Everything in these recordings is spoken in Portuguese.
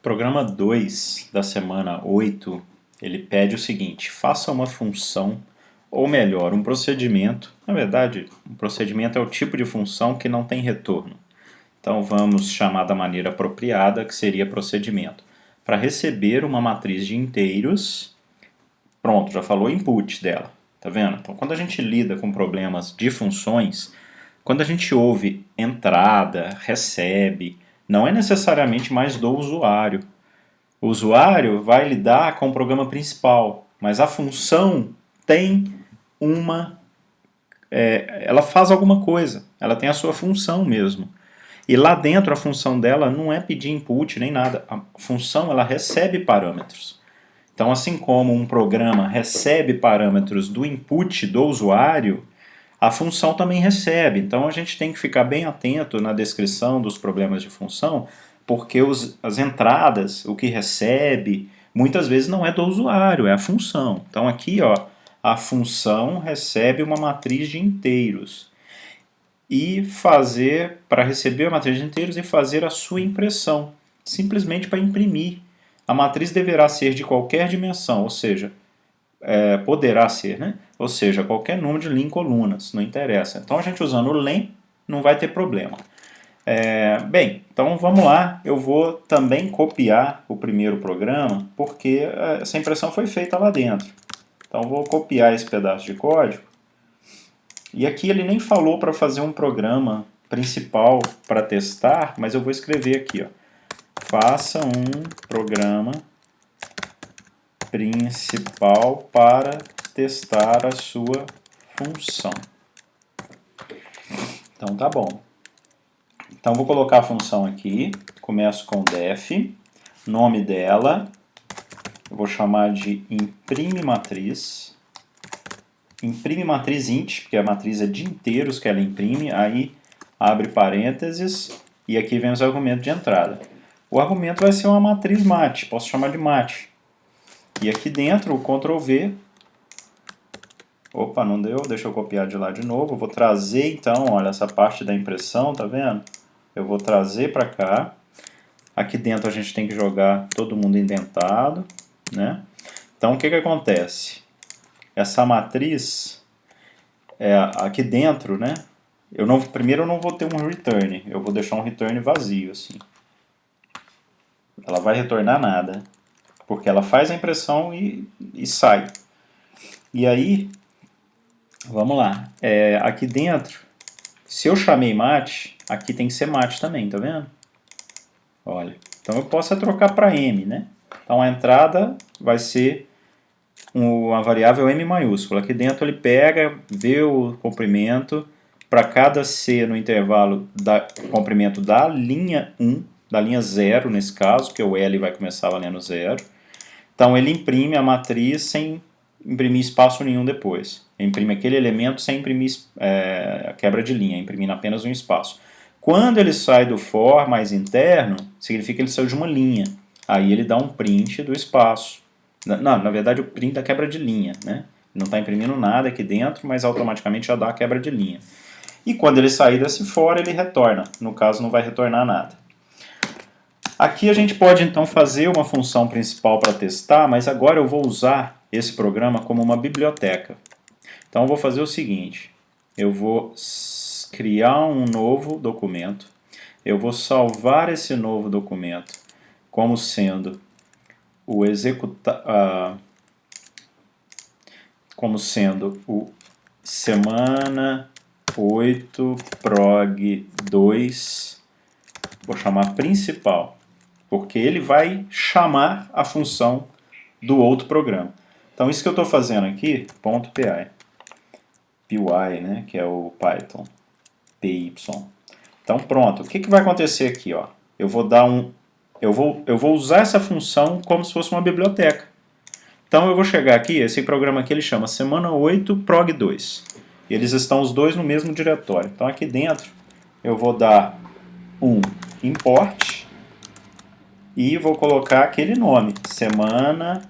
Programa 2 da semana 8, ele pede o seguinte: faça uma função, ou melhor, um procedimento. Na verdade, um procedimento é o tipo de função que não tem retorno. Então vamos chamar da maneira apropriada, que seria procedimento. Para receber uma matriz de inteiros, pronto, já falou input dela. Tá vendo? Então quando a gente lida com problemas de funções, quando a gente ouve entrada, recebe, não é necessariamente mais do usuário. O usuário vai lidar com o programa principal, mas a função tem uma. Ela faz alguma coisa, ela tem a sua função mesmo. E lá dentro a função dela não é pedir input nem nada. A função ela recebe parâmetros. Então, assim como um programa recebe parâmetros do input do usuário, a função também recebe. Então, a gente tem que ficar bem atento na descrição dos problemas de função, porque as entradas, o que recebe, muitas vezes não é do usuário, é a função. Então, aqui, ó, a função recebe uma matriz de inteiros e fazer, para receber a matriz de inteiros e fazer a sua impressão, simplesmente para imprimir. A matriz deverá ser de qualquer dimensão, ou seja, poderá ser, né? Ou seja, qualquer número de linha em colunas, não interessa. Então a gente usando o len não vai ter problema. Bem, então vamos lá, eu vou também copiar o primeiro programa, porque essa impressão foi feita lá dentro. Então vou copiar esse pedaço de código, e aqui ele nem falou para fazer um programa principal para testar, mas eu vou escrever aqui, ó. Faça um programa principal para testar a sua função. Então tá bom. Então vou colocar a função aqui, começo com def, nome dela, eu vou chamar de imprime matriz int, porque a matriz é de inteiros que ela imprime, aí abre parênteses, e aqui vem os argumentos de entrada. O argumento vai ser uma matriz mat, posso chamar de mat. E aqui dentro, o Ctrl V, opa, não deu, deixa eu copiar de lá de novo, eu vou trazer então, olha, essa parte da impressão, tá vendo? Eu vou trazer para cá, aqui dentro a gente tem que jogar todo mundo indentado, né? Então o que acontece? Essa matriz, aqui dentro, né? Primeiro eu não vou ter um return, eu vou deixar um return vazio, assim. Ela vai retornar nada, porque ela faz a impressão e sai. E aí, vamos lá, aqui dentro, se eu chamei mat, aqui tem que ser mat também, tá vendo? Olha, então eu posso trocar para m, né? Então a entrada vai ser uma variável m maiúscula. Aqui dentro ele pega, vê o comprimento, para cada c no intervalo da comprimento da linha 1, da linha 0 nesse caso, que o L vai começar valendo 0. Então ele imprime a matriz sem imprimir espaço nenhum depois. Ele imprime aquele elemento sem imprimir quebra de linha, imprimindo apenas um espaço. Quando ele sai do for mais interno, significa que ele saiu de uma linha. Aí ele dá um print do espaço. Não, na verdade o print da quebra de linha, né? Não está imprimindo nada aqui dentro, mas automaticamente já dá a quebra de linha. E quando ele sair desse for, ele retorna. No caso, não vai retornar nada. Aqui a gente pode então fazer uma função principal para testar, mas agora eu vou usar esse programa como uma biblioteca. Então eu vou fazer o seguinte, eu vou criar um novo documento, eu vou salvar esse novo documento como sendo o semana 8 prog 2, vou chamar principal, porque ele vai chamar a função do outro programa. Então isso que eu estou fazendo aqui, .py, né, que é o Python, py. Então pronto, o que vai acontecer aqui? Ó? Eu vou usar essa função como se fosse uma biblioteca. Então eu vou chegar aqui, esse programa aqui ele chama semana 8 prog 2. E eles estão os dois no mesmo diretório. Então aqui dentro eu vou dar um import e vou colocar aquele nome, semana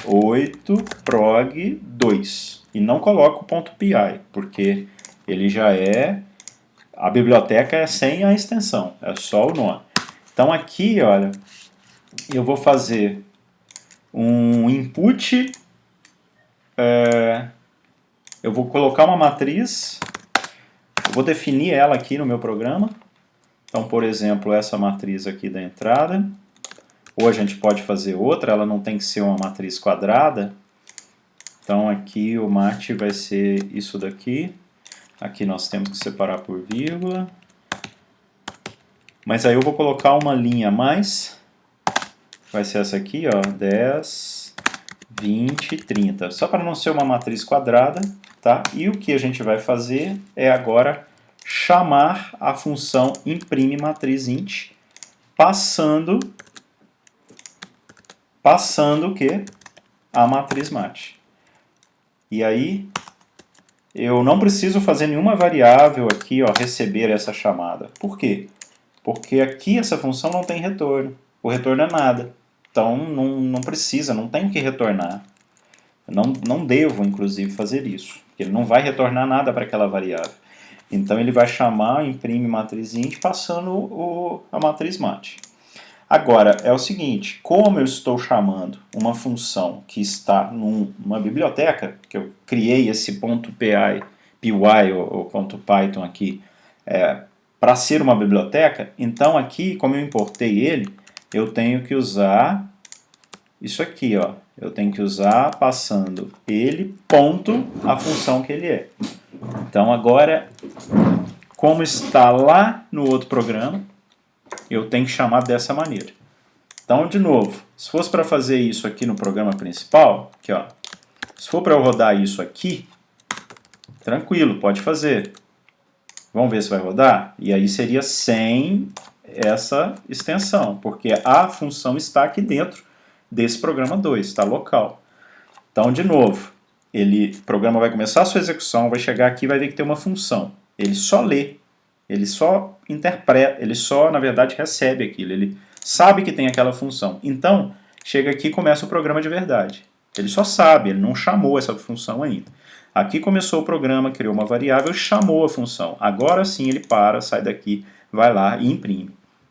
8 prog 2. E não coloco o .py, porque ele já a biblioteca é sem a extensão, é só o nome. Então aqui, olha, eu vou fazer um input, eu vou colocar uma matriz, eu vou definir ela aqui no meu programa. Então, por exemplo, essa matriz aqui da entrada, ou a gente pode fazer outra, ela não tem que ser uma matriz quadrada. Então aqui o mat vai ser isso daqui, aqui nós temos que separar por vírgula, mas aí eu vou colocar uma linha a mais, vai ser essa aqui, ó, 10, 20, 30, só para não ser uma matriz quadrada, tá? E o que a gente vai fazer é agora chamar a função imprime matriz int, passando o que? A matriz mat. E aí eu não preciso fazer nenhuma variável aqui, ó, receber essa chamada. Por quê? Porque aqui essa função não tem retorno. O retorno é nada. Então não precisa, não tem que retornar. Não devo, inclusive, fazer isso. Ele não vai retornar nada para aquela variável. Então ele vai chamar imprime matriz int passando a matriz mat. Agora, é o seguinte, como eu estou chamando uma função que está numa biblioteca, que eu criei esse .py ou .python aqui, para ser uma biblioteca, então aqui, como eu importei ele, eu tenho que usar isso aqui, ó. Eu tenho que usar passando ele, ponto, a função que ele é. Então agora, como está lá no outro programa, eu tenho que chamar dessa maneira. Então, de novo, se fosse para fazer isso aqui no programa principal, aqui, ó, se for para eu rodar isso aqui, tranquilo, pode fazer. Vamos ver se vai rodar? E aí seria sem essa extensão, porque a função está aqui dentro desse programa 2, está local. Então, de novo, o programa vai começar a sua execução, vai chegar aqui e vai ver que tem uma função. Ele só lê, ele só interpreta, ele só, na verdade, recebe aquilo, ele sabe que tem aquela função. Então, chega aqui e começa o programa de verdade. Ele só sabe, ele não chamou essa função ainda. Aqui começou o programa, criou uma variável, chamou a função. Agora sim ele para, sai daqui, vai lá e imprime.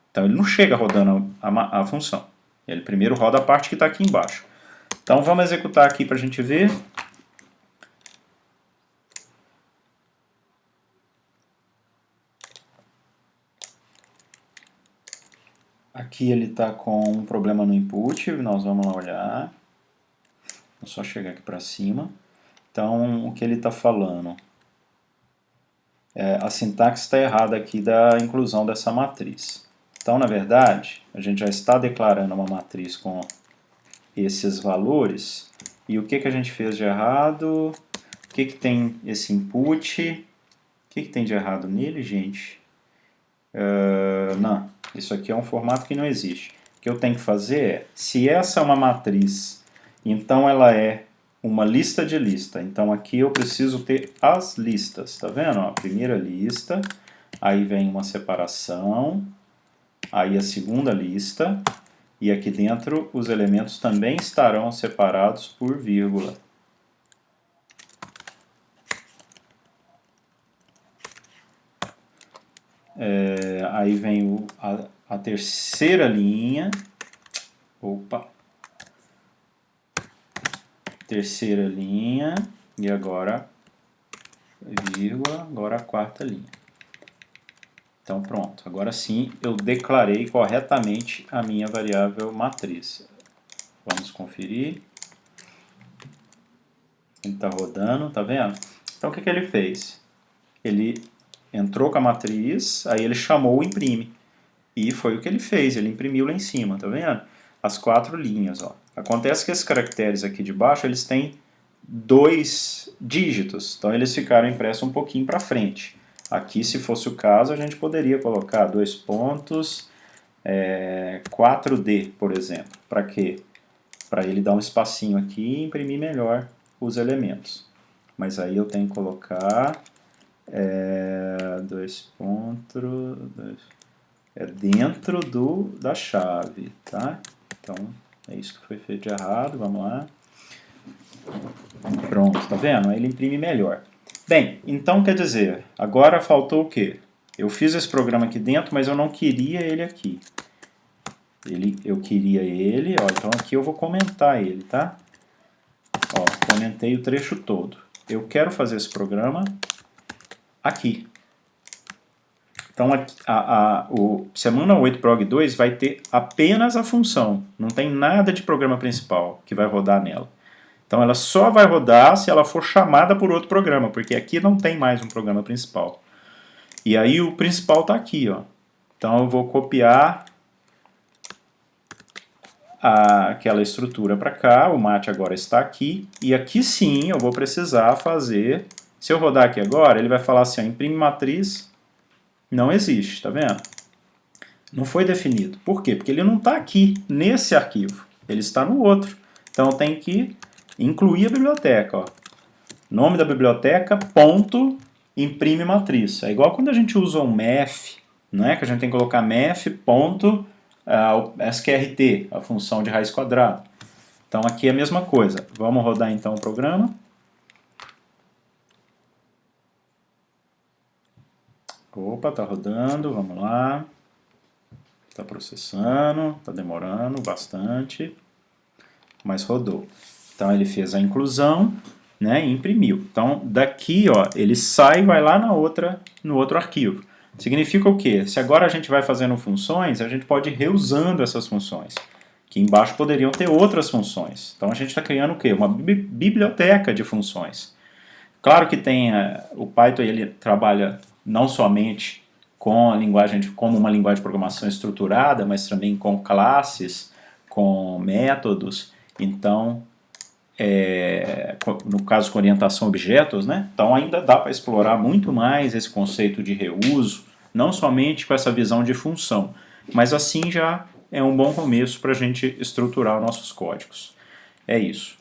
Então ele não chega rodando a função. Ele primeiro roda a parte que está aqui embaixo. Então vamos executar aqui para a gente ver. Aqui ele está com um problema no input, nós vamos lá olhar. Vou só chegar aqui para cima. Então o que ele está falando? A sintaxe está errada aqui da inclusão dessa matriz. Então, na verdade, a gente já está declarando uma matriz com esses valores. E o que a gente fez de errado? O que tem esse input? O que tem de errado nele, gente? Não, isso aqui é um formato que não existe. O que eu tenho que fazer é, se essa é uma matriz, então ela é uma lista de lista. Então aqui eu preciso ter as listas, tá vendo? A primeira lista, aí vem uma separação, aí a segunda lista, e aqui dentro os elementos também estarão separados por vírgula. Aí vem a terceira linha, terceira linha, e agora vírgula, agora a quarta linha. Então pronto, agora sim eu declarei corretamente a minha variável matriz. Vamos conferir. Ele está rodando, tá vendo? Então o que ele fez? Ele entrou com a matriz, aí ele chamou o imprime. E foi o que ele fez, ele imprimiu lá em cima, tá vendo? As 4 linhas, ó. Acontece que esses caracteres aqui de baixo, eles têm 2 dígitos, então eles ficaram impressos um pouquinho para frente. Aqui, se fosse o caso, a gente poderia colocar 2 pontos, 4D, por exemplo. Para quê? Para ele dar um espacinho aqui e imprimir melhor os elementos. Mas aí eu tenho que colocar 2 pontos... dentro da chave, tá? Então, é isso que foi feito de errado, vamos lá. Pronto, tá vendo? Aí ele imprime melhor. Bem, então quer dizer, agora faltou o quê? Eu fiz esse programa aqui dentro, mas eu não queria ele aqui. eu queria ele, ó, então aqui eu vou comentar ele, tá? Ó, comentei o trecho todo. Eu quero fazer esse programa aqui. Então o semana 8 prog 2 vai ter apenas a função, não tem nada de programa principal que vai rodar nela. Então ela só vai rodar se ela for chamada por outro programa, porque aqui não tem mais um programa principal. E aí o principal está aqui, ó. Então eu vou copiar aquela estrutura para cá, o mate agora está aqui, e aqui sim eu vou precisar fazer, se eu rodar aqui agora, ele vai falar assim, ó, imprime matriz, não existe, tá vendo? Não foi definido. Por quê? Porque ele não está aqui, nesse arquivo, ele está no outro. Então eu tenho que incluir a biblioteca, ó. Nome da biblioteca, ponto, imprime matriz. É igual quando a gente usa um math, não é? Que a gente tem que colocar math, ponto, sqrt, a função de raiz quadrada. Então aqui é a mesma coisa. Vamos rodar então o programa. Opa, tá rodando, vamos lá. Tá processando, tá demorando bastante, mas rodou. Então ele fez a inclusão, né, e imprimiu. Então daqui, ó, ele sai e vai lá no outro arquivo. Significa o quê? Se agora a gente vai fazendo funções, a gente pode ir reusando essas funções. Aqui embaixo poderiam ter outras funções. Então a gente está criando o quê? Uma biblioteca de funções. Claro que tem, o Python ele trabalha não somente com a linguagem como uma linguagem de programação estruturada, mas também com classes, com métodos. Então, no caso com orientação a objetos, né? Então ainda dá para explorar muito mais esse conceito de reuso, não somente com essa visão de função, mas assim já é um bom começo para a gente estruturar nossos códigos. É isso.